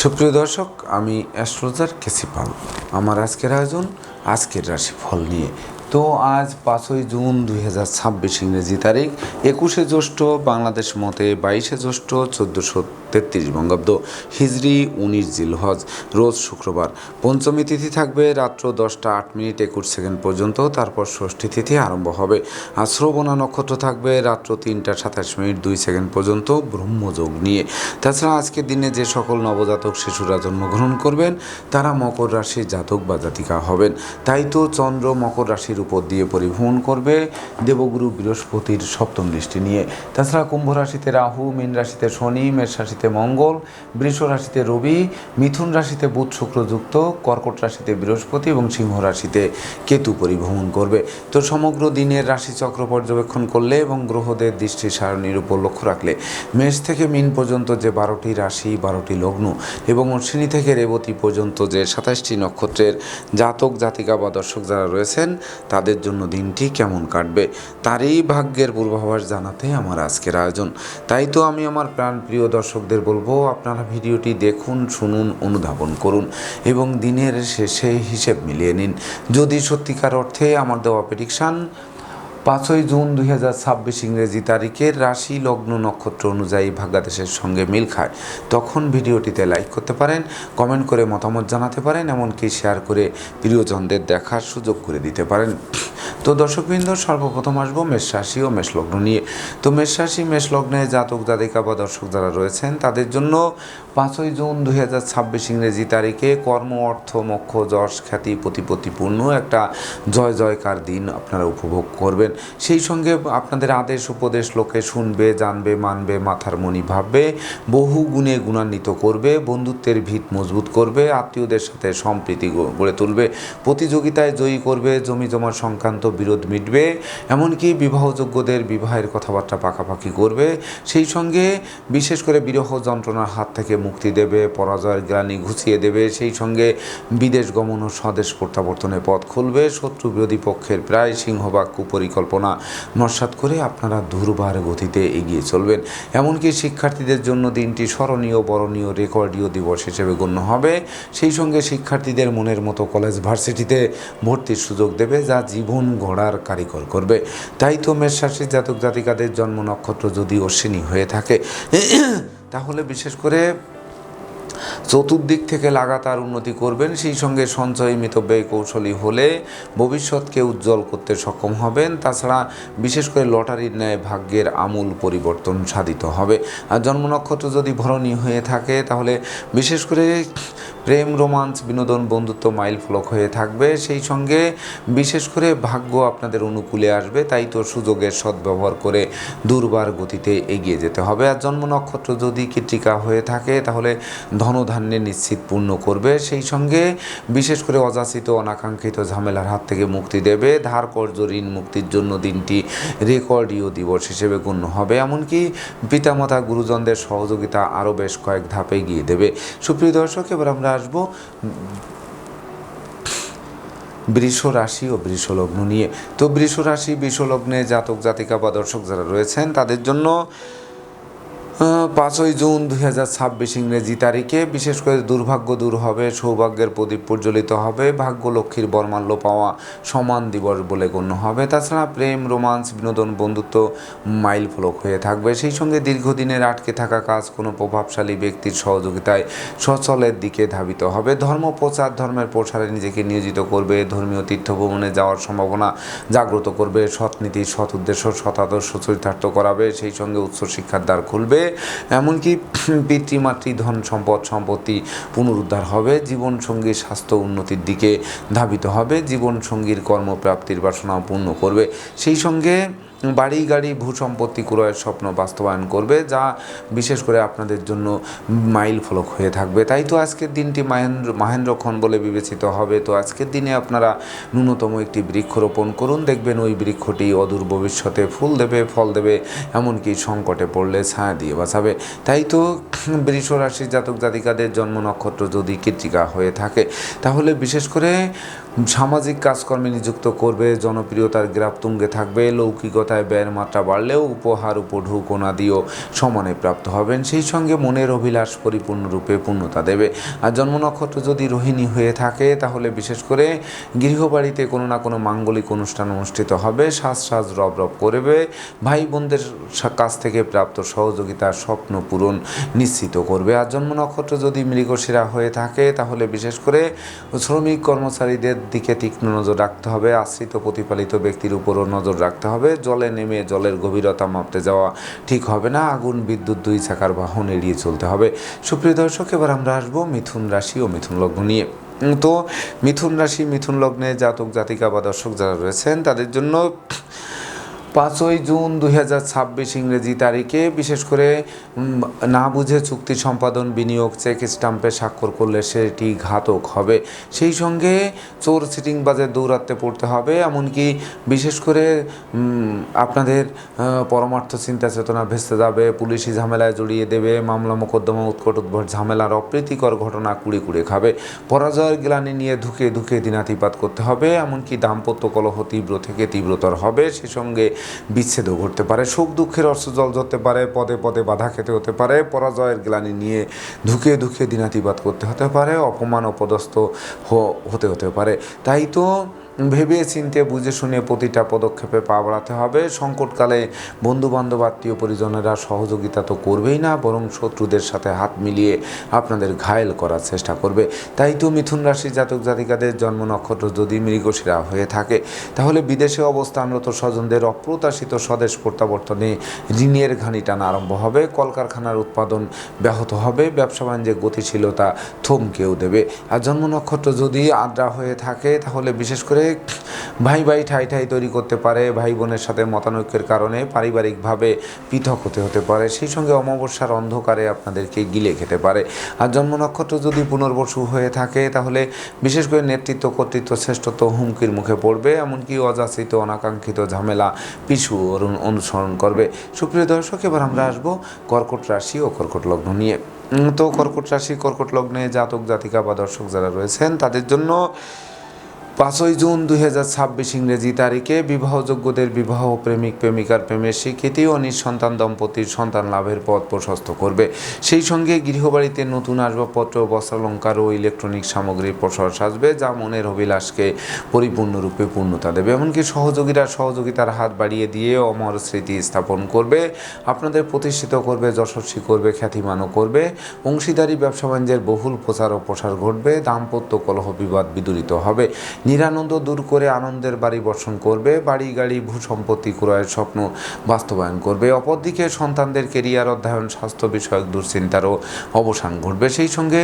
সুপ্রিয় দর্শক, আমি অ্যাস্ট্রোলজার কেসি পাল। আমার আজকের আয়োজন আজকের রাশিফল নিয়ে। তো আজ 5ই জুন 2026 ইংরেজি তারিখ, 21শে জ্যৈষ্ঠ বাংলাদেশ মতে, 22শে জ্যৈষ্ঠ 1433 বঙ্গাব্দ, হিজরি 19 জিলহজ, রোজ শুক্রবার। পঞ্চমী তিথি থাকবে রাত্র 10টা 8 মিনিট 21 সেকেন্ড পর্যন্ত, তারপর ষষ্ঠী তিথি আরম্ভ হবে। আর শ্রবণা নক্ষত্র থাকবে রাত্র 3টা 27 মিনিট 2 সেকেন্ড পর্যন্ত ব্রহ্মযোগ নিয়ে। তাছাড়া আজকের দিনে যে সকল নবজাতক শিশুরা জন্মগ্রহণ করবেন তারা মকর রাশির জাতক বা জাতিকা হবেন। তাই তো চন্দ্র মকর রাশির উপর দিয়ে পরিভ্রমণ করবে দেবগুরু বৃহস্পতির সপ্তম দৃষ্টি নিয়ে। তাছাড়া কুম্ভ রাশিতে রাহু, মীন রাশিতে শনি, মেষ রাশিতে মঙ্গল, বৃষ রাশিতে রবি, মিথুন রাশিতে বুধ শুক্র যুক্ত, কর্কট রাশিতে বৃহস্পতি এবং সিংহ রাশিতে কেতু পরিভ্রমণ করবে। তো সমগ্র দিনের রাশিচক্র পর্যবেক্ষণ করলে এবং গ্রহদের দৃষ্টি সারণীর উপর লক্ষ্য রাখলে মেষ থেকে মীন পর্যন্ত যে 12টি রাশি, 12টি লগ্ন এবং অশ্বিনী থেকে রেবতী পর্যন্ত যে 27টি নক্ষত্রের জাতক জাতিকা বা দর্শক যারা রয়েছেন তাদের জন্য দিনটি কেমন কাটবে তারই ভাগ্যের পূর্বাভাস জানাতে আমার আজকের আয়োজন। তাই তো আমি আমার প্রাণপ্রিয় দর্শকদের বলবো, আপনারা ভিডিওটি দেখুন, শুনুন, অনুধাবন করুন এবং দিনের শেষে হিসেব মিলিয়ে নিন। যদি সত্যিকার অর্থে আমার দেওয়া প্রেডিকশান 5ই জুন 2026 ইংরেজি তারিখের রাশি লগ্ন নক্ষত্র অনুযায়ী ভাগ্যাদেশের সঙ্গে মিল খায়, তখন ভিডিওটিতে লাইক করতে পারেন, কমেন্ট করে মতামত জানাতে পারেন, এমনকি শেয়ার করে প্রিয়জনদের দেখার সুযোগ করে দিতে পারেন। তো দর্শকবৃন্দ, সর্বপ্রথম আসবো মেষ রাশি ও মেষ লগ্ন নিয়ে। তো মেষ রাশি মেষ লগ্নে জাতক জাতিকা বা দর্শক যারা রয়েছেন তাদের জন্য 5ই জুন 2026 ইংরেজি তারিখে কর্ম, অর্থ, মোক্ষ, যশ, খ্যাতি, প্রতিপত্তিপূর্ণ একটা জয় জয়কার দিন আপনারা উপভোগ করবেন। সেই সঙ্গে আপনাদের আদেশ উপদেশ লোকে শুনবে, জানবে, মানবে, মাথার মণি ভাববে, বহু গুণে গুণান্বিত করবে, বন্ধুত্বের ভিত মজবুত করবে, আত্মীয়দের সাথে সম্প্রীতি গড়ে তুলবে, প্রতিযোগিতায় জয়ী করবে, জমি জমার সংক্রান্ত বিরোধ মিটবে, এমনকি বিবাহযোগ্যদের বিবাহের কথাবার্তা পাকাপাকি করবে। সেই সঙ্গে বিশেষ করে বিরহ যন্ত্রণার হাত থেকে মুক্তি দেবে, পরাজয়ের গ্লানি ঘুচিয়ে দেবে। সেই সঙ্গে বিদেশ গমন ও স্বদেশ প্রত্যাবর্তনের পথ খুলবে। শত্রু বিরোধী পক্ষের প্রায় সিংহভাগ কুপরিকল্পনা নস্যাৎ করে আপনারা দুর্বার গতিতে এগিয়ে চলবেন। এমনকি শিক্ষার্থীদের জন্য দিনটি স্মরণীয়, বরণীয়, রেকর্ডীয় দিবস হিসেবে গণ্য হবে। সেই সঙ্গে শিক্ষার্থীদের মনের মতো কলেজ ভার্সিটিতে ভর্তির সুযোগ দেবে, যা জীবন গড়ার কারিগর করবে। তাই তো মেষ রাশির জাতক জাতিকাদের জন্ম নক্ষত্র যদি অশ্বিনী হয়ে থাকে তাহলে বিশেষ করে চতুর্দিক থেকে লাগাতার উন্নতি করবেন। সেই সঙ্গে সঞ্চয় মিতব্যয় কৌশলী হলে ভবিষ্যৎকে উজ্জ্বল করতে সক্ষম হবেন। তাছাড়া বিশেষ করে লটারির ন্যায় ভাগ্যের আমূল পরিবর্তন সাধিত হবে। আর জন্ম নক্ষত্র যদি ভরণী হয়ে থাকে তাহলে বিশেষ করে প্রেম, রোমান্স, বিনোদন, বন্ধুত্ব মাইল ফলক হয়ে থাকবে। সেই সঙ্গে বিশেষ করে ভাগ্য আপনাদের অনুকূলে আসবে। তাই তো সুযোগের সদ্ব্যবহার করে দুর্বার গতিতে এগিয়ে যেতে হবে। আর জন্ম নক্ষত্র যদি কৃত্তিকা হয়ে থাকে তাহলে ধনধান্যে নিশ্চিত পূর্ণ করবে। সেই সঙ্গে বিশেষ করে অযাচিত অনাকাঙ্ক্ষিত ঝামেলার হাত থেকে মুক্তি দেবে। ধার কর্জ ঋণ মুক্তির জন্য দিনটি রেকর্ডীয় দিবস হিসেবে গণ্য হবে। এমনকি পিতামাতা গুরুজনদের সহযোগিতা আরও বেশ কয়েক ধাপে এগিয়ে দেবে। সুপ্রিয় দর্শক, এবার আমরা আসবো বৃষ রাশি ও বৃষ লগ্ন নিয়ে। তো বৃষ রাশি বৃষ লগ্নে জাতক জাতিকা বা দর্শক যারা রয়েছেন তাদের জন্য 5ই জুন 2026 ইংরেজি তারিখে বিশেষ করে দুর্ভাগ্য দূর হবে, সৌভাগ্যের প্রদীপ প্রজ্বলিত হবে, ভাগ্য লক্ষ্মীর বরমাল্য পাওয়া সমান দিবস বলে গণ্য হবে। তাছাড়া প্রেম, রোমান্স, বিনোদন, বন্ধুত্ব মাইল ফলক হয়ে থাকবে। সেই সঙ্গে দীর্ঘদিনের আটকে থাকা কাজ কোনো প্রভাবশালী ব্যক্তির সহযোগিতায় সচলের দিকে ধাবিত হবে। ধর্ম প্রচার, ধর্মের প্রসারে নিজেকে নিয়োজিত করবে, ধর্মীয় তীর্থভ্রমণে যাওয়ার সম্ভাবনা জাগ্রত করবে, সৎনীতি, সৎ উদ্দেশ্য, সৎ আদর্শ চরিতার্থ করাবে। সেই সঙ্গে উচ্চ শিক্ষার দ্বার খুলবে। এমনকি পিতৃমাতৃ ধন সম্পদ সম্পত্তি পুনরুদ্ধার হবে। জীবনসঙ্গী স্বাস্থ্য উন্নতির দিকে ধাবিত হবে। জীবনসঙ্গীর কর্মপ্রাপ্তির বাসনা পূর্ণ করবে। সেই সঙ্গে বাড়ি গাড়ি ভূ সম্পত্তি ক্রয়ের স্বপ্ন বাস্তবায়ন করবে, যা বিশেষ করে আপনাদের জন্য মাইল ফলক হয়ে থাকবে। তাই তো আজকের দিনটি মহেন্দ্রক্ষণ বলে বিবেচিত হবে। তো আজকের দিনে আপনারা ন্যূনতম একটি বৃক্ষরোপণ করুন, দেখবেন ওই বৃক্ষটি অদূর ভবিষ্যতে ফুল দেবে, ফল দেবে, এমনকি সংকটে পড়লে ছায়া দিয়ে বাঁচাবে। তাই তো বৃষ রাশির জাতক জাতিকাদের জন্ম নক্ষত্র যদি কৃত্তিকা হয়ে থাকে তাহলে বিশেষ করে সামাজিক কাজকর্মে নিযুক্ত করবে, জনপ্রিয়তার গ্রাফ তুঙ্গে থাকবে, লৌকিকতায় ব্যয়ের মাত্রা বাড়লেও উপহার উপঢৌকনা দিয়েও সমানে প্রাপ্ত হবেন। সেই সঙ্গে মনের অভিলাষ পরিপূর্ণরূপে পূর্ণতা দেবে। আর জন্ম নক্ষত্র যদি রোহিণী হয়ে থাকে তাহলে বিশেষ করে গৃহবাড়িতে কোনো না কোনো মাঙ্গলিক অনুষ্ঠান অনুষ্ঠিত হবে, সাজ রব করবে, ভাই বোনদের কাছ থেকে প্রাপ্ত সহযোগিতার স্বপ্ন পূরণ নিশ্চিত করবে। আর জন্ম নক্ষত্র যদি মৃগশিরা হয়ে থাকে তাহলে বিশেষ করে শ্রমিক কর্মচারীদের দিকে তীক্ষ্ণ নজর রাখতে হবে, আশ্রিত প্রতিপালিত ব্যক্তির উপরও নজর রাখতে হবে। জলে নেমে জলের গভীরতা মাপতে যাওয়া ঠিক হবে না, আগুন বিদ্যুৎ দুই চাকার বাহন এড়িয়ে চলতে হবে। সুপ্রিয় দর্শক, এবার আমরা আসবো মিথুন রাশি ও মিথুন লগ্ন নিয়ে। তো মিথুন রাশি মিথুন লগ্নে জাতক জাতিকা বা দর্শক যারা রয়েছেন তাদের জন্য 5ই জুন 2026 ইংরেজি তারিখে বিশেষ করে না বুঝে চুক্তি সম্পাদন, বিনিয়োগ, চেক স্টাম্পে স্বাক্ষর করলে সেটি ঘাতক হবে। সেই সঙ্গে চোর সিটিংবাজের দৌরাত্মে পড়তে হবে, এমনকি বিশেষ করে আপনাদের পরমার্থ চিন্তা চেতনা ভেস্তে যাবে, পুলিশি ঝামেলায় জড়িয়ে দেবে, মামলা মোকদ্দমা উৎকট উদ্ভট ঝামেলার অপ্রীতিকর ঘটনা কুড়ে খাবে, পরাজয়ের গ্লানি নিয়ে ধুকে দিনাতিপাত করতে হবে, এমনকি দাম্পত্য কলহ তীব্র থেকে তীব্রতর হবে। সে সঙ্গে বিচ্ছেদও ঘটতে পারে, সুখ দুঃখের অর্থ জল ধরতে পারে, পদে পদে বাধা খেতে হতে পারে, পরাজয়ের গ্লানি নিয়ে ধুকে দিনাতিপাত করতে হতে পারে, অপমান অপদস্থ হতে পারে। তাই তো ভেবে চিনতে বুঝে শুনে প্রতিটা পদক্ষেপে পা বাড়াতে হবে। সংকটকালে বন্ধুবান্ধব আত্মীয় পরিজনেরা সহযোগিতা তো করবেই না, বরং শত্রুদের সাথে হাত মিলিয়ে আপনাদের ঘায়েল করার চেষ্টা করবে। তাই তো মিথুন রাশি জাতক জাতিকাদের জন্ম নক্ষত্র যদি মৃগশিরা হয়ে থাকে তাহলে বিদেশে অবস্থানরত স্বজনদের অপ্রত্যাশিত স্বদেশ প্রত্যাবর্তনে ঋণের ঘানি টানা আরম্ভ হবে, কলকারখানার উৎপাদন ব্যাহত হবে, ব্যবসা বাণিজ্যের গতিশীলতা থমকেও দেবে। আর জন্ম নক্ষত্র যদি আদ্রা হয়ে থাকে তাহলে বিশেষ করে ভাই ঠাই তৈরি করতে পারে, ভাই বোনের সাথে মতানৈক্যের কারণে পারিবারিকভাবে পৃথক হতে পারে, সেই সঙ্গে অমাবস্যার অন্ধকারে আপনাদেরকে গিলে খেতে পারে। আর জন্ম নক্ষত্র যদি পুনর্বসু হয়ে থাকে তাহলে বিশেষ করে নেতৃত্ব কর্তৃত্ব শ্রেষ্ঠত্ব হুমকির মুখে পড়বে, এমনকি অযাচিত অনাকাঙ্ক্ষিত ঝামেলা পিছু অনুসরণ করবে। সুপ্রিয় দর্শক, এবার আমরা আসবো কর্কট রাশি ও কর্কট লগ্ন নিয়ে। তো কর্কট রাশি কর্কট লগ্নে জাতক জাতিকা বা দর্শক যারা রয়েছেন তাদের জন্য 5ই জুন 2026 ইংরেজি তারিখে বিবাহযোগ্যদের বিবাহ, প্রেমিক প্রেমিকার প্রেমের স্বীকৃতি ও নিঃসন্তান দম্পতির সন্তান লাভের পথ প্রশস্ত করবে। সেই সঙ্গে গৃহবাড়িতে নতুন আসবাবপত্র, বস্ত্রালঙ্কার ও ইলেকট্রনিক সামগ্রীর প্রসার সাজবে, যা মনের অভিলাষকে পরিপূর্ণরূপে পূর্ণতা দেবে। এমনকি সহযোগীরা সহযোগিতার হাত বাড়িয়ে দিয়ে অমর স্মৃতি স্থাপন করবে, আপনাদের প্রতিষ্ঠিত করবে, যশস্বী করবে, খ্যাতিমানও করবে। অংশীদারি ব্যবসা বাণিজ্যের বহুল প্রচার ও প্রসার ঘটবে, দাম্পত্য কলহ বিবাদ বিদূরিত হবে, নিরানন্দ দূর করে আনন্দের বাড়ি বর্ষণ করবে, বাড়ি গাড়ি ভূসম্পত্তি ক্রয়ের স্বপ্ন বাস্তবায়ন করবে। অপরদিকে সন্তানদের কেরিয়ার, অধ্যয়ন, স্বাস্থ্য বিষয়ক দুশ্চিন্তারও অবসান ঘটবে। সেই সঙ্গে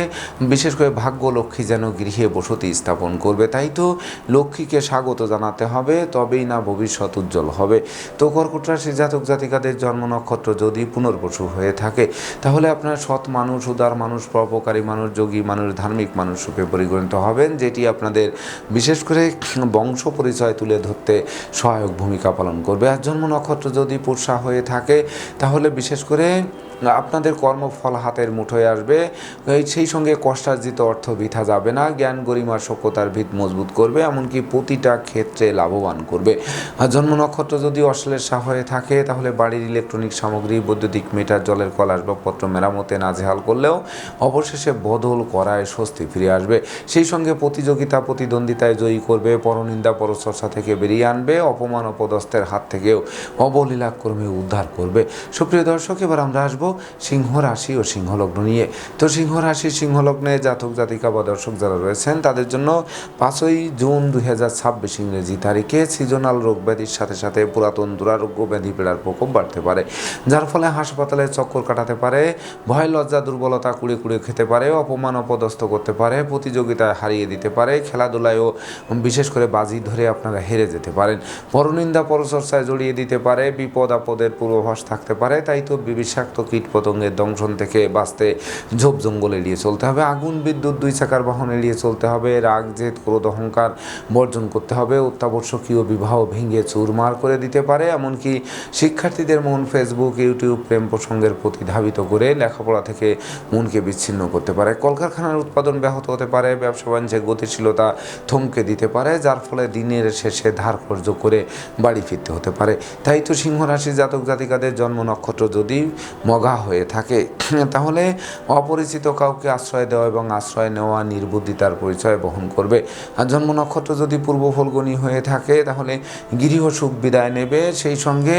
বিশেষ করে ভাগ্য লক্ষ্মী যেন গৃহে বসতি স্থাপন করবে। তাই তো লক্ষ্মীকে স্বাগত জানাতে হবে, তবেই না ভবিষ্যৎ উজ্জ্বল হবে। তো কর্কট রাশি জাতক জাতিকাদের জন্ম নক্ষত্র যদি পুনর্বসু হয়ে থাকে তাহলে আপনার সৎ মানুষ, উদার মানুষ, পরোপকারী মানুষ, যোগী মানুষ, ধার্মিক মানুষ রূপে পরিগণিত হবেন, যেটি আপনাদের বিশেষ করে বংশ পরিচয় তুলে ধরতে সহায়ক ভূমিকা পালন করবে। আর জন্ম নক্ষত্র যদি পুরসা হয়ে থাকে তাহলে বিশেষ করে আপনাদের কর্মফল হাতের মুঠোয় আসবে, সেই সঙ্গে কষ্টার্জিত অর্থ বৃথা যাবে না, জ্ঞান গরিমার সভ্যতার ভিত মজবুত করবে, এমনকি প্রতিটা ক্ষেত্রে লাভবান করবে। আর জন্ম নক্ষত্র যদি অশ্লেষা হয়ে থাকে তাহলে বাড়ির ইলেকট্রনিক সামগ্রী, বৈদ্যুতিক মিটার, জলের কল, আসবাবপত্র মেরামতে নাজেহাল করলেও অবশেষে বদল করায় স্বস্তি ফিরে আসবে। সেই সঙ্গে প্রতিযোগিতা প্রতিদ্বন্দ্বিতায় জয়ী করবে, পরনিন্দা পরচর্চা থেকে বেরিয়ে আনবে, অপমান অপদস্থের হাত থেকেও অবলীলাক্রমে উদ্ধার করবে। সুপ্রিয় দর্শক, এবার আমরা আসবো সিংহ রাশি ও সিংহলগ্ন নিয়ে। তো সিংহ রাশি সিংহলগ্নে জাতক জাতিকা বা দর্শক যারা রয়েছেন তাদের জন্য 5ই জুন 2026 ইংরেজি তারিখে সিজনাল রোগ ব্যাধির সাথে সাথে পুরাতন দুরারোগ্য ব্যাধি পীড়ার প্রকোপ বাড়তে পারে, যার ফলে হাসপাতালে চক্কর কাটাতে পারে, ভয় লজ্জা দুর্বলতা কুড়ে খেতে পারে, অপমান অপদস্থ করতে পারে, প্রতিযোগিতায় হারিয়ে দিতে পারে, খেলাধুলায়ও বিশেষ করে বাজি ধরে আপনারা হেরে যেতে পারেন, পরনিন্দা পরচর্চায় জড়িয়ে দিতে পারে, বিপদ আপদের পূর্বাভাস থাকতে পারে। তাই তো বিষাক্ত কীট কীট পতঙ্গের দংশন থেকে বাঁচতে ঝোপ জঙ্গল এড়িয়ে চলতে হবে, আগুন বিদ্যুৎ দুই চাকার বাহন এড়িয়ে চলতে হবে, রাগ জেদ ক্রোধ অহংকার বর্জন করতে হবে, অত্যাবশ্যকীয় বিবাহ ভেঙে চুরমার করে দিতে পারে। এমনকি শিক্ষার্থীদের মন ফেসবুক ইউটিউব প্রেম প্রসঙ্গের প্রতি ধাবিত করে লেখাপড়া থেকে মনকে বিচ্ছিন্ন করতে পারে। কলকারখানার উৎপাদন ব্যাহত হতে পারে, ব্যবসা বাণিজ্যে গতিশীলতা থমকে দিতে পারে, যার ফলে দিনের শেষে ধার কর্য করে বাড়ি ফিরতে হতে পারে। তাই তো সিংহ রাশির জাতক জাতিকাদের জন্ম নক্ষত্র যদি মগা হয়ে থাকে তাহলে অপরিচিত কাউকে আশ্রয় দেওয়া এবং আশ্রয় নেওয়া নির্বুদ্ধিতার পরিচয় বহন করবে। আর জন্ম নক্ষত্র যদি পূর্ব ফল্গুনী হয়ে থাকে তাহলে গৃহ সুখ বিদায় নেবে। সেই সঙ্গে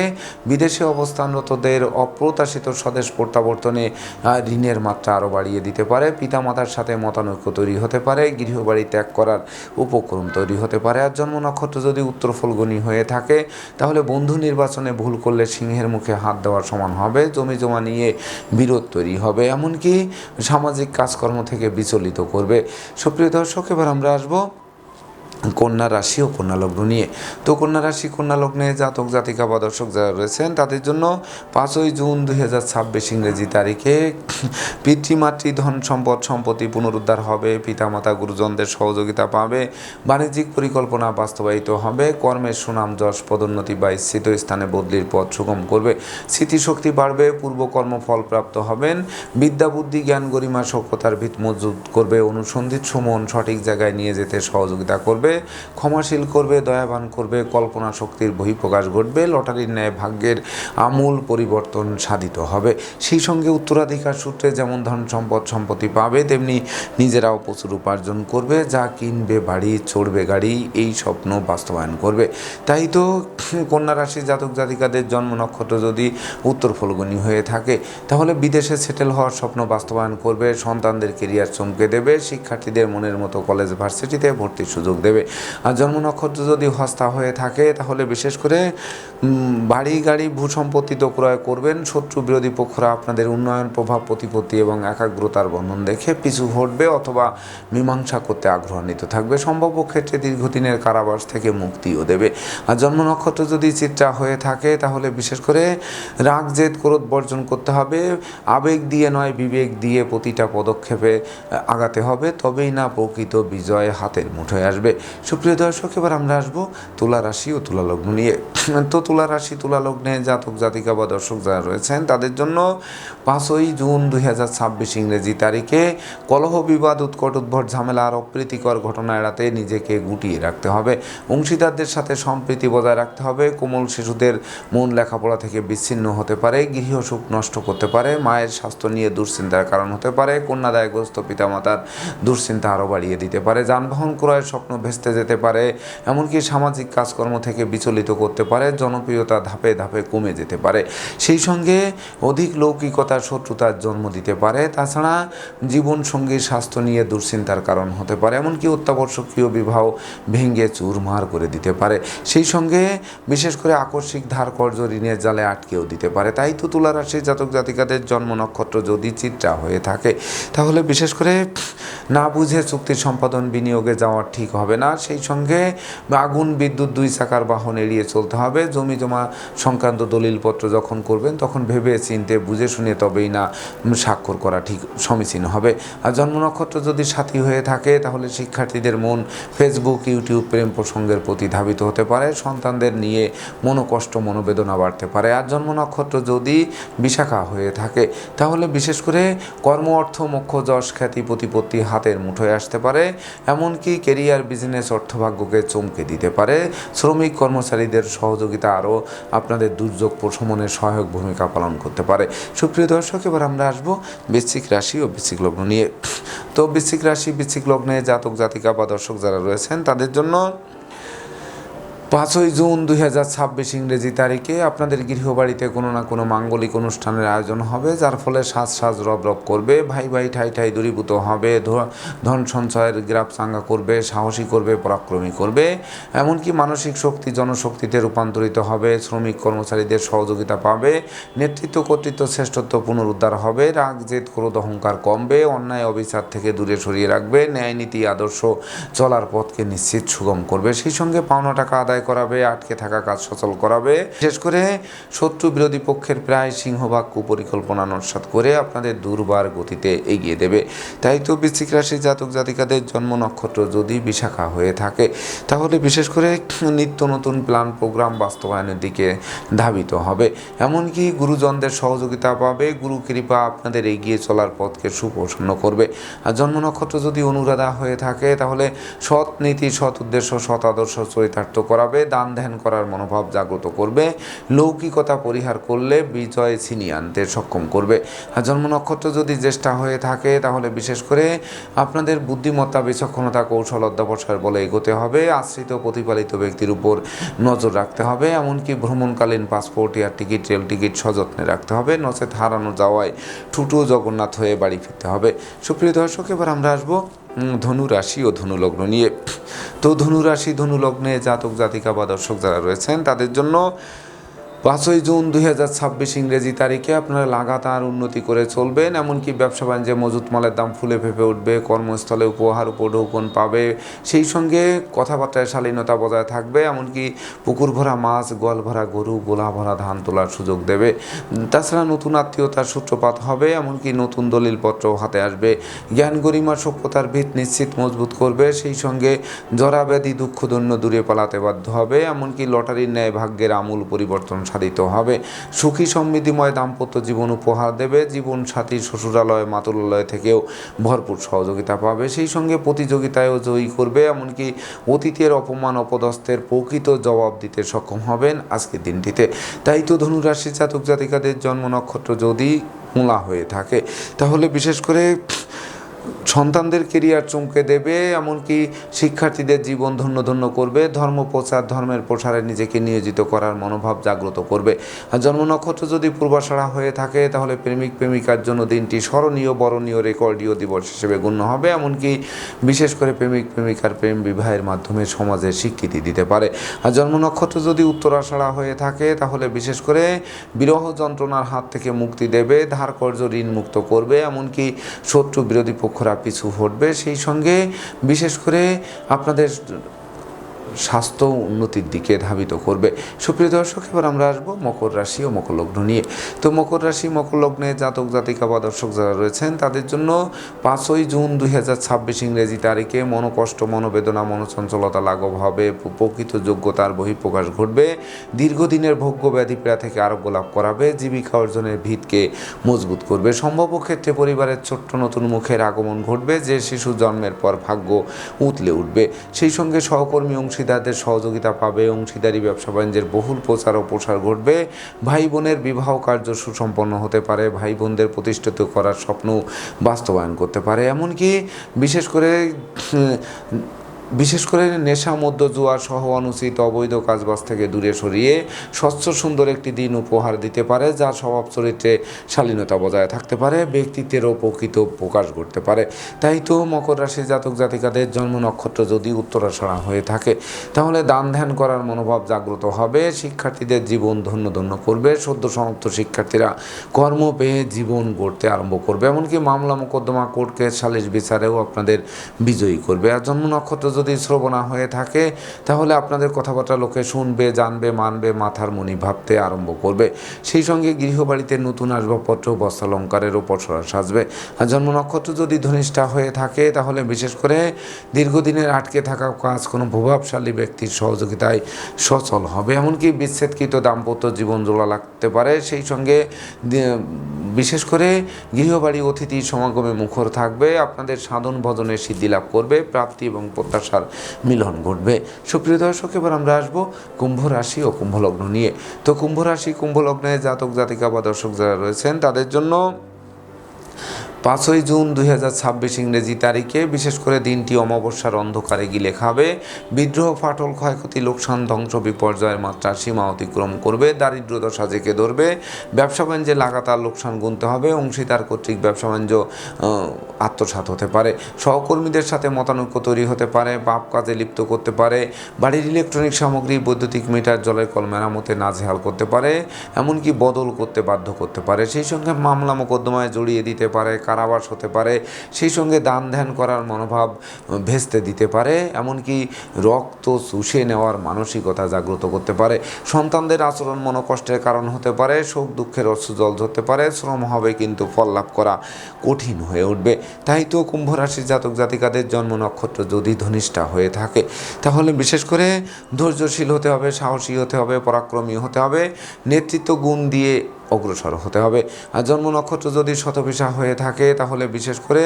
বিদেশে অবস্থানরতদের অপ্রত্যাশিত স্বদেশ প্রত্যাবর্তনে ঋণের মাত্রা আরও বাড়িয়ে দিতে পারে। পিতামাতার সাথে মতানৈক্য তৈরি হতে পারে, গৃহবাড়ি ত্যাগ করার উপক্রম তৈরি হতে পারে। আর জন্ম নক্ষত্র যদি উত্তর ফল্গুনী হয়ে থাকে তাহলে বন্ধু নির্বাচনে ভুল করলে সিংহের মুখে হাত দেওয়ার সমান হবে, জমি জমা নিয়ে বিরোধ তৈরি হবে, এমনকি সামাজিক কাজকর্ম থেকে বিচলিত করবে। সুপ্রিয় দর্শক, এবার আমরা আসবো কন্যা রাশি ও কন্যা লগ্ন নিয়ে। তো কন্যা রাশি কন্যা লগ্নে জাতক জাতিকা বা দর্শক যারা রয়েছেন তাদের জন্য 5ই জুন 2026 ইংরেজি তারিখে পিতৃমাতৃ ধন সম্পদ সম্পত্তি পুনরুদ্ধার হবে, পিতামাতা গুরুজনদের সহযোগিতা পাবে, বাণিজ্যিক পরিকল্পনা বাস্তবায়িত হবে, কর্মের সুনাম যশ পদোন্নতি বা স্থিত স্থানে বদলির পথ সুগম করবে, স্মৃতিশক্তি বাড়বে, পূর্বকর্ম ফলপ্রাপ্ত হবেন, বিদ্যা বুদ্ধি জ্ঞান গরিমা সভ্যতার ভিত মজবুত করবে, অনুসন্ধিৎসু মন সঠিক জায়গায় নিয়ে যেতে সহযোগিতা করবে, ক্ষমাশীল করবে, দয়াবান করবে, কল্পনা শক্তির বহিঃপ্রকাশ ঘটবে, লটারির ন্যায় ভাগ্যের আমূল পরিবর্তন সাধিত হবে। সেই সঙ্গে উত্তরাধিকার সূত্রে যেমন ধন সম্পদ সম্পত্তি পাবে তেমনি নিজেরাও প্রচুর উপার্জন করবে, যা কিনবে বাড়ি চড়বে গাড়ি এই স্বপ্ন বাস্তবায়ন করবে। তাই তো কন্যা রাশির জাতক জাতিকাদের জন্ম নক্ষত্র যদি উত্তর ফল্গুনী হয়ে থাকে তাহলে বিদেশে সেটেল হওয়ার স্বপ্ন বাস্তবায়ন করবে, সন্তানদের কেরিয়ার চমকে দেবে, শিক্ষার্থীদের মনের মতো কলেজ ভার্সিটিতে ভর্তির সুযোগ দেবে। আর জন্ম নক্ষত্র যদি হস্তা হয়ে থাকে তাহলে বিশেষ করে বাড়ি গাড়ি ভূসম্পত্তি তো ক্রয় করবেন, শত্রু বিরোধী পক্ষরা আপনাদের উন্নয়ন প্রভাব প্রতিপত্তি এবং একাগ্রতার বন্ধন দেখে পিছু হটবে অথবা মীমাংসা করতে আগ্রহান্বিত থাকবে, সম্ভাব্য ক্ষেত্রে দীর্ঘদিনের কারাবাস থেকে মুক্তিও দেবে। আর জন্ম নক্ষত্র যদি চিত্রা হয়ে থাকে তাহলে বিশেষ করে রাগ জেদ ক্রোধ বর্জন করতে হবে, আবেগ দিয়ে নয় বিবেক দিয়ে প্রতিটা পদক্ষেপে আগাতে হবে, তবেই না প্রকৃত বিজয় হাতের মুঠোয় আসবে। সুপ্রিয় দর্শক, এবার আমরা আসবো তুলা রাশি ও তুলা লগ্ন নিয়ে। তো তুলা রাশি তুলা লগ্নে জাতক জাতিকা বা দর্শক যারা রয়েছেন তাদের জন্য 5ই জুন 2026 ইংরেজি তারিখে কলহ বিবাদ উৎকট উদ্ভট ঝামেলা আর অপ্রীতিকর ঘটনা এড়াতে নিজেকে গুটিয়ে রাখতে হবে, অংশীদারদের সাথে সম্প্রীতি বজায় রাখতে হবে, কোমল শিশুদের মন লেখাপড়া থেকে বিচ্ছিন্ন হতে পারে, গৃহ সুখ নষ্ট করতে পারে, মায়ের স্বাস্থ্য নিয়ে দুশ্চিন্তার কারণ হতে পারে, কন্যাদায়গ্রস্ত পিতামাতার দুশ্চিন্তা আরও বাড়িয়ে দিতে পারে, যানবাহন ক্রয়ের স্বপ্ন ভেস্তে যেতে পারে, এমনকি সামাজিক কাজকর্ম থেকে বিচলিত করতে পারে, জনপ্রিয়তা ধাপে ধাপে কমে যেতে পারে, সেই সঙ্গে অধিক লৌকিকতার শত্রুতার জন্ম দিতে পারে। তাছাড়া জীবনসঙ্গীর স্বাস্থ্য নিয়ে দুশ্চিন্তার কারণ হতে পারে, এমনকি অত্যাবশ্যকীয় বিবাহ ভেঙে চুরমার করে দিতে পারে, সেই সঙ্গে বিশেষ করে আকস্মিক ধার কর্য ঋণের জালে আটকেও দিতে পারে। তাই তো তুলা রাশির জাতক জাতিকাদের জন্ম নক্ষত্র যদি চিত্রা হয়ে থাকে তাহলে বিশেষ করে না বুঝে চুক্তির সম্পাদন বিনিয়োগে যাওয়া ঠিক হবে না, সেই সঙ্গে আগুন বিদ্যুৎ দুই চাকার বাহন এড়িয়ে চলতে হবে, জমি জমা সংক্রান্ত দলিলপত্র যখন করবেন তখন ভেবে চিনতে বুঝে শুনে তবেই না স্বাক্ষর করা ঠিক সমীচীন হবে। আর জন্ম নক্ষত্র যদি সাথী হয়ে থাকে তাহলে শিক্ষার্থীদের মন ফেসবুক ইউটিউব প্রেম প্রসঙ্গের প্রতি ধাবিত হতে পারে, সন্তানদের নিয়ে মনোকষ্ট মনোবেদনা বাড়তে পারে। আর জন্ম নক্ষত্র যদি বিশাখা হয়ে থাকে তাহলে বিশেষ করে কর্ম অর্থ মোক্ষ যশ খ্যাতি প্রতিপত্তি হাতের মুঠোয় আসতে পারে, এমনকি কেরিয়ার বিজনেস অর্থভাগ্যকে চমকে দিতে পারে, শ্রমিক কর্মচারীদের সহযোগিতা আরও আপনাদের দুর্যোগ প্রশমনের সহায়ক ভূমিকা পালন করতে পারে। সুপ্রিয় দর্শক, এবার আমরা আসবো বৃশ্চিক রাশি ও বৃশ্চিক লগ্ন নিয়ে। তো বৃশ্চিক রাশি বৃশ্চিক লগ্নে জাতক জাতিকা বা দর্শক যারা রয়েছেন তাদের জন্য 5ই জুন 2026 ইংরেজি তারিখে আপনাদের গৃহবাড়িতে কোনো না কোনো মাঙ্গলিক অনুষ্ঠানের আয়োজন হবে, যার ফলে সাজ সাজ রব রব করবে, ভাই ভাই ঠাই ঠাই দূরীভূত হবে, ধন সঞ্চয়ের গ্রাফ চাঙ্গা করবে, সাহসী করবে, পরাক্রমী করবে, এমনকি মানসিক শক্তি জনশক্তিতে রূপান্তরিত হবে, শ্রমিক কর্মচারীদের সহযোগিতা পাবে, নেতৃত্ব কর্তৃত্ব শ্রেষ্ঠত্ব পুনরুদ্ধার হবে, রাগ জেদ ক্রোধ অহংকার কমবে, অন্যায় অবিচার থেকে দূরে সরিয়ে রাখবে, ন্যায় নীতি আদর্শ চলার পথকে নিশ্চিত সুগম করবে, সেই সঙ্গে পাওনা টাকা আদায় আদায় করাবে, আটকে থাকা কাজ সচল করাবে। বিশেষ করে শত্রু বিরোধী পক্ষের প্রায় সিংহভাগ কুপরিকল্পনা নস্যাৎ করে আপনাদের দুর্বার গতিতে এগিয়ে দেবে। তাই তো বৃশ্চিক রাশির জাতক জাতিকাদের জন্ম নক্ষত্র যদি বিশাখা হয়ে থাকে, তাহলে বিশেষ করে নিত্য নতুন প্ল্যান প্রোগ্রাম বাস্তবায়নের দিকে ধাবিত হবে। এমনকি গুরুজনদের সহযোগিতা পাবে, গুরু কৃপা আপনাদের এগিয়ে চলার পথকে সুপ্রসন্ন করবে। আর জন্ম নক্ষত্র যদি অনুরাধা হয়ে থাকে, তাহলে সৎ নীতি, সৎ উদ্দেশ্য, সৎ আদর্শ চরিতার্থ করাবে, দান ধ্যান করার মনোভাব জাগ্রত করবে, লৌকিকতা পরিহার করলে বিজয় ছিনিয়ে আনতে সক্ষম করবে। আর জন্ম নক্ষত্র যদি জ্যেষ্ঠা হয়ে থাকে, তাহলে বিশেষ করে আপনাদের বুদ্ধিমত্তা, বিচক্ষণতা, কৌশল, অধ্যবসায়ের বলে এগোতে হবে। আশ্রিত প্রতিপালিত ব্যক্তির উপর নজর রাখতে হবে। এমনকি ভ্রমণকালীন passport, air ticket, rail ticket সযত্নে রাখতে হবে, নচেত হারানো যাওয়ায় ঠুটো জগন্নাথ হয়ে বাড়ি ফিরতে হবে। সুপ্রিয় দর্শক, এবার আমরা আসবো ধনু রাশি ও ধনু লগ্ন নিয়ে। তো ধনু রাশি, ধনু লগ্নে জাতক জাতিকা বা দর্শক যারা রয়েছেন, তাদের জন্য 5ই জুন 2026 ইংরেজি তারিখে আপনারা লাগাতার উন্নতি করে চলবেন। এমনকি ব্যবসা বাণিজ্যে মজুত মালের দাম ফুলে ফেঁপে উঠবে, কর্মস্থলে উপহার উপঢৌকন পাবে, সেই সঙ্গে কথাবার্তায় শালীনতা বজায় থাকবে। এমনকি পুকুর ভরা মাছ, গোয়াল ভরা গরু, গোলা ভরা ধান তোলার সুযোগ দেবে। তাছাড়া নতুন আত্মীয়তার সূত্রপাত হবে, এমনকি নতুন দলিলপত্র হাতে আসবে। জ্ঞান গরিমা সভ্যতার ভিত নিশ্চিত মজবুত করবে, সেই সঙ্গে জরাব্যাধি দুঃখদৈন্য দূরে পালাতে বাধ্য হবে। এমনকি লটারির ন্যায় ভাগ্যের আমূল পরিবর্তন সাধিত হবে। সুখী সমৃদ্ধিময় দাম্পত্য জীবন উপহার দেবে। জীবন সাথী শ্বশুরালয় মাতুলালয় থেকেও ভরপুর সহযোগিতা পাবে, সেই সঙ্গে প্রতিযোগিতায়ও জয়ী করবে। এমনকি অতীতের অপমান অপদস্থের প্রকৃত জবাব দিতে সক্ষম হবেন আজকের দিনটিতে। তাই তো ধনুরাশি জাতক জাতিকাদের জন্ম নক্ষত্র যদি মূলা হয়ে থাকে, তাহলে বিশেষ করে সন্তানদের কেরিয়ার চমকে দেবে। এমনকি শিক্ষার্থীদের জীবন ধন্য ধন্য করবে। ধর্ম প্রচার, ধর্মের প্রসারে নিজেকে নিয়োজিত করার মনোভাব জাগ্রত করবে। আর জন্ম নক্ষত্র যদি পূর্বাষাঢ়া হয়ে থাকে, তাহলে প্রেমিক প্রেমিকার জন্য দিনটি স্মরণীয়, বরণীয়, রেকর্ডীয় দিবস হিসেবে গণ্য হবে। এমনকি বিশেষ করে প্রেমিক প্রেমিকার প্রেম বিবাহের মাধ্যমে সমাজে স্বীকৃতি দিতে পারে। আর জন্ম নক্ষত্র যদি উত্তরাষাঢ়া হয়ে থাকে, তাহলে বিশেষ করে বিরহ যন্ত্রণার হাত থেকে মুক্তি দেবে, ধার কর্য ঋণ মুক্ত করবে। এমনকি শত্রু বিরোধী পক্ষরা পিছু হটবে, সেই সঙ্গে বিশেষ করে আপনাদের স্বাস্থ্য উন্নতির দিকে ধাবিত করবে। সুপ্রিয় দর্শক, এবার আমরা আসবো মকর রাশি ও মকর লগ্ন নিয়ে। তো মকর রাশি, মকর লগ্নে জাতক জাতিকা বা দর্শক যারা রয়েছেন, তাদের জন্য 5ই জুন 2026 ইংরেজি তারিখে মনোকষ্ট, মনোবেদনা, মনোচঞ্চলতা লাঘব হবে। প্রকৃত যোগ্যতার বহিঃপ্রকাশ ঘটবে। দীর্ঘদিনের ভোগ্য ব্যাধি পীড়া থেকে আরোগ্য লাভ করাবে। জীবিকা অর্জনের ভিতকে মজবুত করবে। সম্ভাব্য ক্ষেত্রে পরিবারের ছোট্ট নতুন মুখের আগমন ঘটবে, যে শিশু জন্মের পর ভাগ্য উতলে উঠবে। সেই সঙ্গে সহকর্মী অংশীদারদের সহযোগিতা পাবে। অংশীদারি ব্যবসা বাণিজ্যের বহুল প্রচার ও প্রসার ঘটবে। ভাই বোনের বিবাহ কার্য সুসম্পন্ন হতে পারে। ভাই বোনদের প্রতিষ্ঠিত করার স্বপ্ন বাস্তবায়ন করতে পারে। এমনকি বিশেষ করে নেশা, মধ্য, জুয়া সহ অনুচিত অবৈধ কাজবাজ থেকে দূরে সরিয়ে স্বচ্ছ সুন্দর একটি দিন উপহার দিতে পারে, যা স্বভাব চরিত্রে শালীনতা বজায় থাকতে পারে, ব্যক্তিত্বেরও প্রকৃত প্রকাশ ঘটতে পারে। তাই তো মকর রাশির জাতক জাতিকাদের জন্ম নক্ষত্র যদি উত্তরাষাঢ়া হয়ে থাকে, তাহলে দান ধ্যান করার মনোভাব জাগ্রত হবে। শিক্ষার্থীদের জীবন ধন্য ধন্য করবে। সদ্য সমাপ্ত শিক্ষার্থীরা কর্ম পেয়ে জীবন গড়তে আরম্ভ করবে। এমনকি মামলা মোকদ্দমা, কোর্ট কেস, সালিশ বিচারেও আপনাদের বিজয়ী করবে। আর জন্ম নক্ষত্র যদি শ্রবণা হয়ে থাকে, তাহলে আপনাদের কথাবার্তা লোকে শুনবে, জানবে, মানবে, মাথার মনি ভাবতে আরম্ভ করবে। সেই সঙ্গে গৃহবাড়িতে নতুন আসবাবপত্র, বস্ত্রালঙ্কারেরও পসরা সাজবে। আর জন্ম নক্ষত্র যদি ধনিষ্ঠা হয়ে থাকে, তাহলে বিশেষ করে দীর্ঘদিনের আটকে থাকা কাজ কোনো প্রভাবশালী ব্যক্তির সহযোগিতায় সচল হবে। এমনকি বিচ্ছেদকৃত দাম্পত্য জীবন জোড়া লাগতে পারে। সেই সঙ্গে বিশেষ করে গৃহবাড়ি অতিথি সমাগমে মুখর থাকবে। আপনাদের সাধন ভজনের সিদ্ধি লাভ করবে। প্রাপ্তি এবং প্রত্যাশার মিলন ঘটবে। সুপ্রিয় দর্শক, এবার আমরা আসবো কুম্ভ রাশি ও কুম্ভ লগ্ন নিয়ে। তো কুম্ভ রাশি, কুম্ভ লগ্নে জাতক জাতিকা বা দর্শক যারা রয়েছেন, তাদের জন্য 5ই জুন 2026 ইংরেজি তারিখে বিশেষ করে দিনটি অমাবস্যার অন্ধকারে গিলে খাবে। বিদ্রোহ, ফাটল, ক্ষয়ক্ষতি, লোকসান, ধ্বংস, বিপর্যয়ের মাত্রা সীমা অতিক্রম করবে। দারিদ্র দশা জেঁকে ধরবে। ব্যবসা বাণিজ্যে লাগাতার লোকসান গুনতে হবে। অংশীদার কর্তৃক ব্যবসা বাণিজ্য আত্মসাৎ হতে পারে। সহকর্মীদের সাথে মতানৈক্য তৈরি হতে পারে। পাপ কাজে লিপ্ত করতে পারে। বাড়ির ইলেকট্রনিক সামগ্রী, বৈদ্যুতিক মিটার, জলের কল মেরামতে নাজেহাল করতে পারে। এমনকি বদল করতে বাধ্য করতে পারে। সেই সঙ্গে মামলা মোকদ্দমায় জড়িয়ে দিতে পারে। কারাবাস হতে পারে, সেই সঙ্গে দান ধ্যান করার মনোভাব ভেস্তে দিতে পারে, এমনকি রক্ত চুষে নেওয়ার মানসিকতা জাগ্রত করতে পারে। সন্তানদের আচরণ মনোকষ্টের কারণ হতে পারে, শোক দুঃখের অশ্রু জল ধরতে পারে, শ্রম হবে কিন্তু ফল লাভ করা কঠিন হয়ে উঠবে। তাই তো কুম্ভ রাশির জাতক জাতিকাদের জন্ম নক্ষত্র যদি ধনিষ্ঠা হয়ে থাকে তাহলে বিশেষ করে ধৈর্যশীল হতে হবে, সাহসী হতে হবে, পরাক্রমী হতে হবে, নেতৃত্ব গুণ দিয়ে অগ্রসর হতে হবে। আর জন্ম নক্ষত্র যদি শতভিসা হয়ে থাকে তাহলে বিশেষ করে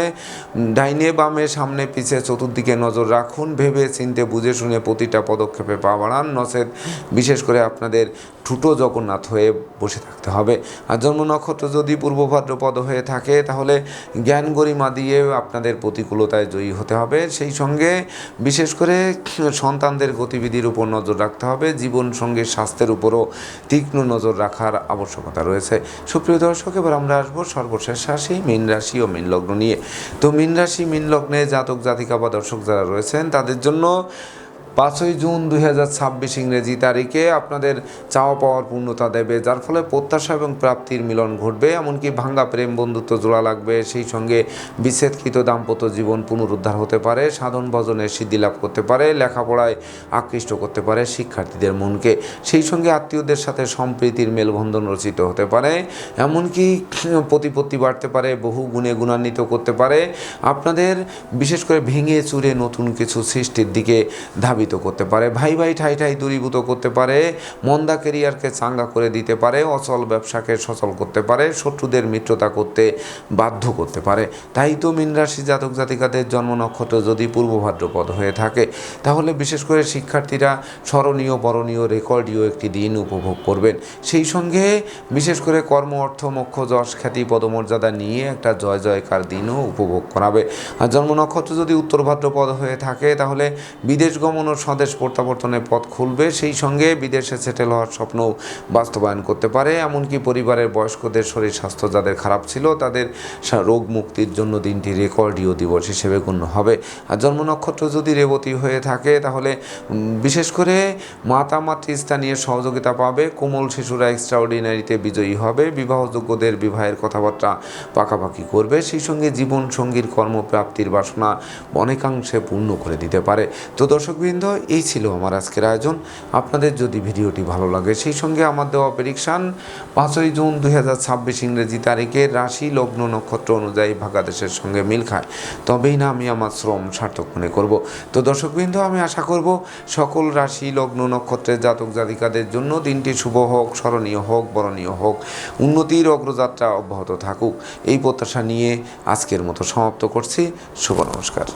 ডাইনে বামে সামনে পিছে চতুর্দিকে নজর রাখুন, ভেবে চিনতে বুঝে শুনে প্রতিটা পদক্ষেপে পা বাড়ান, নচেত বিশেষ করে আপনাদের ঠুটো জগন্নাথ হয়ে বসে থাকতে হবে। আর জন্ম নক্ষত্র যদি পূর্ব ভাদ্রপদ হয়ে থাকে তাহলে জ্ঞান গরিমা দিয়ে আপনাদের প্রতিকূলতায় জয়ী হতে হবে। সেই সঙ্গে বিশেষ করে সন্তানদের গতিবিধির উপর নজর রাখতে হবে, জীবন সঙ্গীর স্বাস্থ্যের উপরও তীক্ষ্ণ নজর রাখার আবশ্যকতা রয়েছে। সুপ্রিয় দর্শক, এবার আমরা আসবো সর্বশেষ রাশি মীন রাশি ও মীন লগ্ন নিয়ে। তো মীন রাশি মীন লগ্নে জাতক জাতিকা বা দর্শক যারা রয়েছেন তাদের জন্য 5ই জুন 2026 ইংরেজি তারিখে আপনাদের চাওয়া পাওয়ার পূর্ণতা দেবে, যার ফলে প্রত্যাশা এবং প্রাপ্তির মিলন ঘটবে, এমনকি ভাঙ্গা প্রেম বন্ধুত্ব জোড়া লাগবে। সেই সঙ্গে বিচ্ছেদকৃত দাম্পত্য জীবন পুনরুদ্ধার হতে পারে, সাধন ভজনের সিদ্ধি লাভ করতে পারে, লেখাপড়ায় আকৃষ্ট করতে পারে শিক্ষার্থীদের মনকে। সেই সঙ্গে আত্মীয়দের সাথে সম্প্রীতির মেলবন্ধন রচিত হতে পারে, এমনকি প্রতিপত্তি বাড়তে পারে, বহু গুণে গুণান্বিত করতে পারে, আপনাদের বিশেষ করে ভেঙে চুরে নতুন কিছু সৃষ্টির দিকে ধাবিত করতে পারে, ভাই ভাই ঠাই ঠাই দূরীভূত করতে পারে, মন্দা কেরিয়ারকে চাঙ্গা করে দিতে পারে, অচল ব্যবসাকে সচল করতে পারে, শত্রুদের মিত্রতা করতে বাধ্য করতে পারে। তাই তো মীন রাশি জাতক জাতিকাদের জন্ম নক্ষত্র যদি পূর্ব ভাদ্রপদ হয়ে থাকে তাহলে বিশেষ করে শিক্ষার্থীরা স্মরণীয় বরণীয় রেকর্ডীয় একটি দিন উপভোগ করবেন। সেই সঙ্গে বিশেষ করে কর্ম অর্থ মোক্ষ যশ খ্যাতি পদমর্যাদা নিয়ে একটা জয় জয়কার দিনও উপভোগ করাবে। আর জন্ম নক্ষত্র যদি উত্তর ভাদ্রপদ হয়ে থাকে তাহলে বিদেশ গমন ও স্বদেশ প্রত্যাবর্তনের পথ খুলবে, সেই সঙ্গে বিদেশে সেটেল হওয়ার স্বপ্ন বাস্তবায়ন করতে পারে, এমনকি পরিবারের বয়স্কদের শরীর স্বাস্থ্য যাদের খারাপ ছিল তাদের রোগ মুক্তির জন্য দিনটি রেকর্ডীয় দিবস হিসেবে গণ্য হবে। আর জন্ম নক্ষত্র যদি রেবতী হয়ে থাকে তাহলে বিশেষ করে মাতা মাতৃস্থানীয় সহযোগিতা পাবে, কোমল শিশুরা এক্সট্রাঅর্ডিনারিতে বিজয়ী হবে, বিবাহযোগ্যদের বিবাহের কথাবার্তা পাকাপাকি করবে, সেই সঙ্গে জীবন সঙ্গীর কর্মপ্রাপ্তির বাসনা অনেকাংশে পূর্ণ করে দিতে পারে। তো দর্শকবৃন্দ, এই ছিল আমার আজকের আয়োজন। আপনাদের যদি ভিডিওটি ভালো লাগে সেই সঙ্গে আমার দেওয়া প্রেডিকশান 5ই জুন 2026 ইংরেজি তারিখে রাশি লগ্ন নক্ষত্র অনুযায়ী ভাগাদেশের সঙ্গে মিল খায় তবেই না আমি আমার শ্রম সার্থক মনে করব। তো দর্শকবৃন্দ, আমি আশা করব সকল রাশি লগ্ন নক্ষত্রের জাতক জাতিকাদের জন্য দিনটি শুভ হোক, স্মরণীয় হোক, বরণীয় হোক, উন্নতির অগ্রযাত্রা অব্যাহত থাকুক, এই প্রত্যাশা নিয়ে আজকের মতো সমাপ্ত করছি। শুভ নমস্কার।